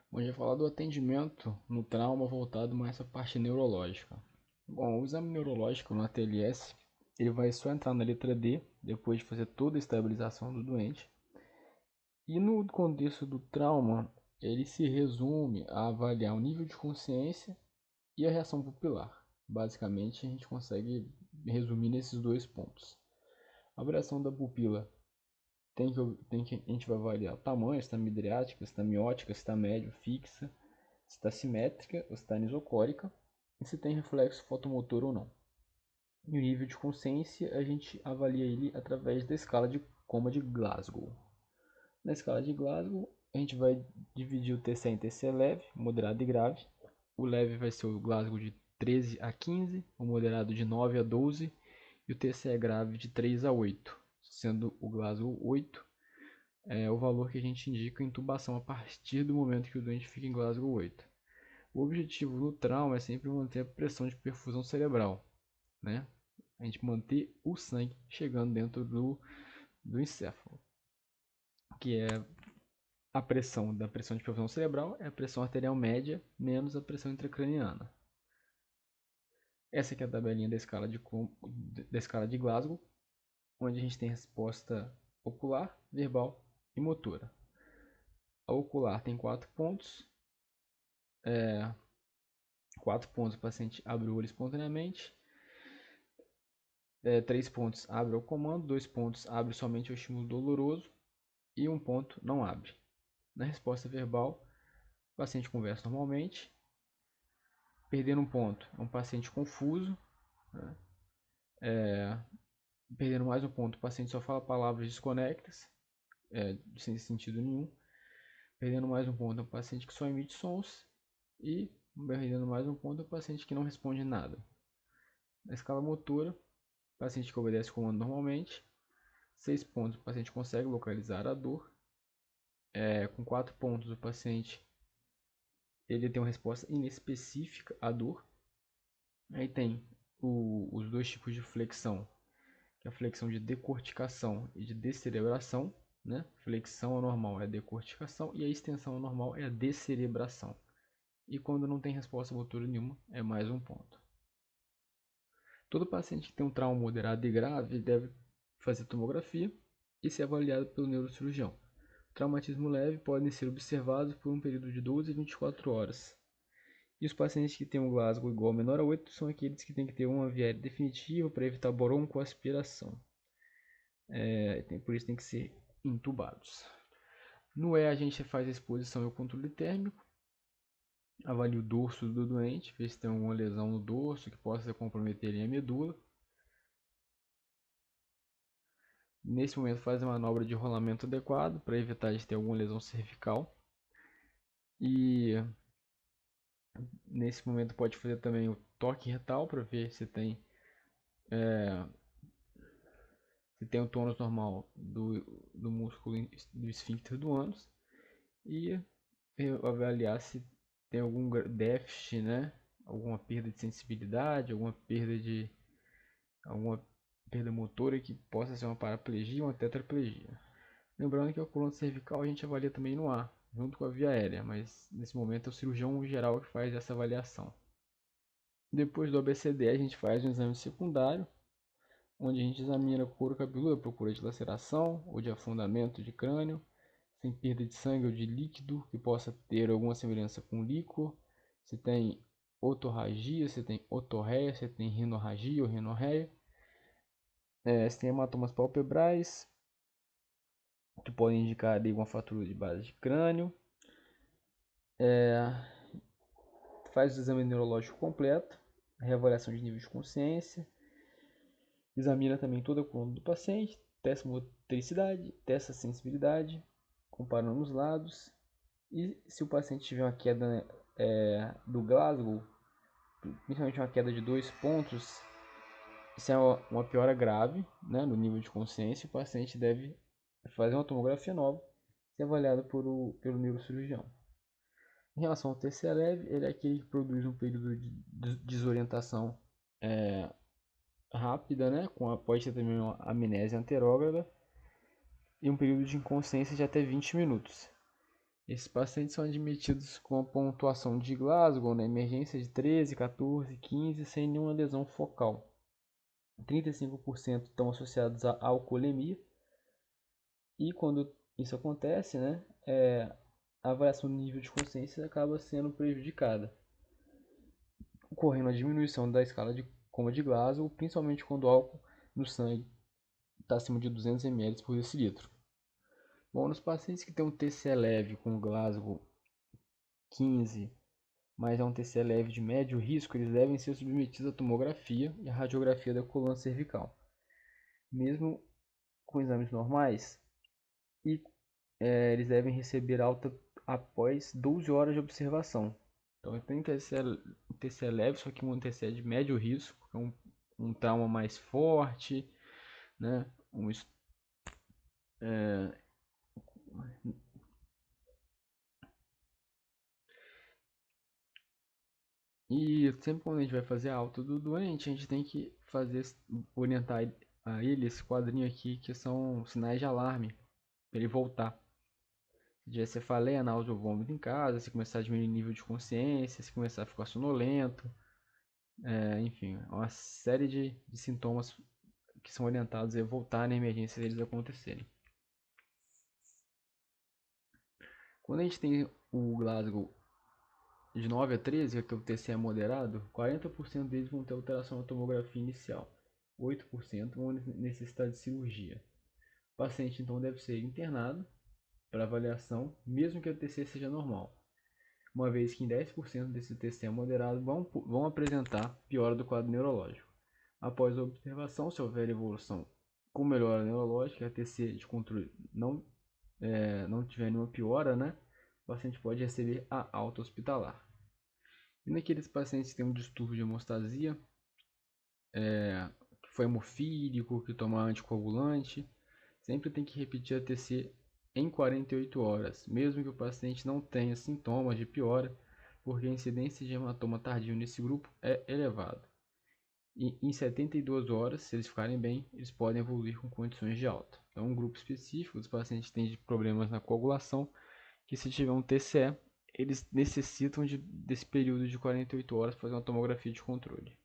Bom, já falar do atendimento no trauma voltado mais à parte neurológica. Bom, o exame neurológico no ATLS, ele vai só entrar na letra D, depois de fazer toda a estabilização do doente. E no contexto do trauma, ele se resume a avaliar o nível de consciência e a reação pupilar. Basicamente, a gente consegue resumir nesses dois pontos. A avaliação da pupila a gente vai avaliar o tamanho, se está midriática, se está miótica, se está médio, fixa, se está simétrica ou se está anisocórica e se tem reflexo fotomotor ou não. E o nível de consciência a gente avalia ele através da escala de coma de Glasgow. Na escala de Glasgow, a gente vai dividir o TC em TC leve, moderado e grave. O leve vai ser o Glasgow de 13 a 15, o moderado de 9 a 12 e o TC grave de 3 a 8, sendo o Glasgow 8 é o valor que a gente indica em intubação a partir do momento que o doente fica em Glasgow 8. O objetivo no trauma é sempre manter a pressão de perfusão cerebral, né? A gente manter o sangue chegando dentro do encéfalo, que é a pressão da pressão de perfusão cerebral é a pressão arterial média menos a pressão intracraniana. Essa aqui é a tabelinha da escala de Glasgow, onde a gente tem resposta ocular, verbal e motora. A ocular tem 4 pontos. 4 pontos o paciente abre o olho espontaneamente. 3 pontos abre ao comando, 2 pontos abre somente ao estímulo doloroso e 1 ponto não abre. Na resposta verbal, o paciente conversa normalmente. Perdendo um ponto, é um paciente confuso. Né? Perdendo mais um ponto, o paciente só fala palavras desconectas, sem sentido nenhum. Perdendo mais um ponto, é um paciente que só emite sons. E perdendo mais um ponto, é um paciente que não responde nada. Na escala motora, paciente que obedece o comando normalmente. 6 pontos, o paciente consegue localizar a dor. Com 4 pontos, o paciente ele tem uma resposta inespecífica à dor. Aí tem os dois tipos de flexão, que é a flexão de decorticação e de descerebração. Né? Flexão anormal é a decorticação e a extensão anormal é a descerebração. E quando não tem resposta motora nenhuma, é mais um ponto. Todo paciente que tem um trauma moderado e grave deve fazer tomografia e ser avaliado pelo neurocirurgião. Traumatismo leve podem ser observados por um período de 12 a 24 horas. E os pacientes que têm um Glasgow igual ou menor a 8 são aqueles que têm que ter uma viária definitiva para evitar broncoaspiração. Por isso tem que ser intubados. No E a gente faz a exposição e o controle térmico. Avalia o dorso do doente, vê se tem alguma lesão no dorso que possa comprometer a medula. Nesse momento faz a manobra de rolamento adequado para evitar de ter alguma lesão cervical. E nesse momento pode fazer também o toque retal para ver se tem o tônus normal do músculo do esfíncter do ânus e avaliar se tem algum déficit, né? Alguma perda de sensibilidade, alguma perda motora que possa ser uma paraplegia ou uma tetraplegia. Lembrando que a coluna cervical a gente avalia também no ar, junto com a via aérea, mas nesse momento é o cirurgião geral que faz essa avaliação. Depois do ABCD a gente faz um exame secundário, onde a gente examina a couro cabeludo à procura de laceração ou de afundamento de crânio, sem perda de sangue ou de líquido que possa ter alguma semelhança com líquor, se tem otorragia, se tem otorreia, se tem rinorragia ou rinorreia, se tem hematomas palpebrais, que podem indicar uma fratura de base de crânio, faz o exame neurológico completo, reavaliação de nível de consciência, examina também toda a coluna do paciente, testa motricidade, testa sensibilidade, comparando os lados. E se o paciente tiver uma queda do Glasgow, principalmente uma queda de 2 pontos, isso é uma piora grave, né, no nível de consciência. O paciente deve fazer uma tomografia nova e ser avaliado pelo neurocirurgião. Em relação ao TCE leve, ele é aquele que produz um período de desorientação rápida, né? Pode ter também uma amnésia anterógrada e um período de inconsciência de até 20 minutos. Esses pacientes são admitidos com a pontuação de Glasgow na emergência de 13, 14, 15, sem nenhuma lesão focal. 35% estão associados à alcoolemia. E quando isso acontece, né, a avaliação do nível de consciência acaba sendo prejudicada, ocorrendo a diminuição da escala de coma de Glasgow, principalmente quando o álcool no sangue está acima de 200 ml por decilitro. Bom, nos pacientes que têm um TCE leve com Glasgow 15, mas é um TCE leve de médio risco, eles devem ser submetidos à tomografia e à radiografia da coluna cervical, mesmo com exames normais, e eles devem receber alta após 12 horas de observação. Então, tem TCE leve, só que um TCE de médio risco, é um trauma mais forte, né? E sempre quando a gente vai fazer a alta do doente, a gente tem que orientar a ele esse quadrinho aqui, que são sinais de alarme, para ele voltar. Se tiver cefaleia, náusea ou vômito em casa, se começar a diminuir o nível de consciência, se começar a ficar sonolento, enfim, uma série de sintomas que são orientados a voltar na emergência se eles acontecerem. Quando a gente tem o Glasgow de 9 a 13, que é o TCE moderado, 40% deles vão ter alteração na tomografia inicial, 8% vão necessitar de cirurgia. O paciente então deve ser internado para avaliação, mesmo que o TCE seja normal, uma vez que em 10% desse TCE moderado vão apresentar piora do quadro neurológico. Após a observação, se houver evolução com melhora neurológica, a TCE de controle não tiver nenhuma piora, né, o paciente pode receber a alta hospitalar. E naqueles pacientes que têm um distúrbio de hemostasia, que foi hemofílico, que toma anticoagulante, sempre tem que repetir a TC em 48 horas, mesmo que o paciente não tenha sintomas de piora, porque a incidência de hematoma tardio nesse grupo é elevada. E em 72 horas, se eles ficarem bem, eles podem evoluir com condições de alta. É um grupo específico dos pacientes que têm problemas na coagulação, que se tiver um TCE, eles necessitam desse período de 48 horas para fazer uma tomografia de controle.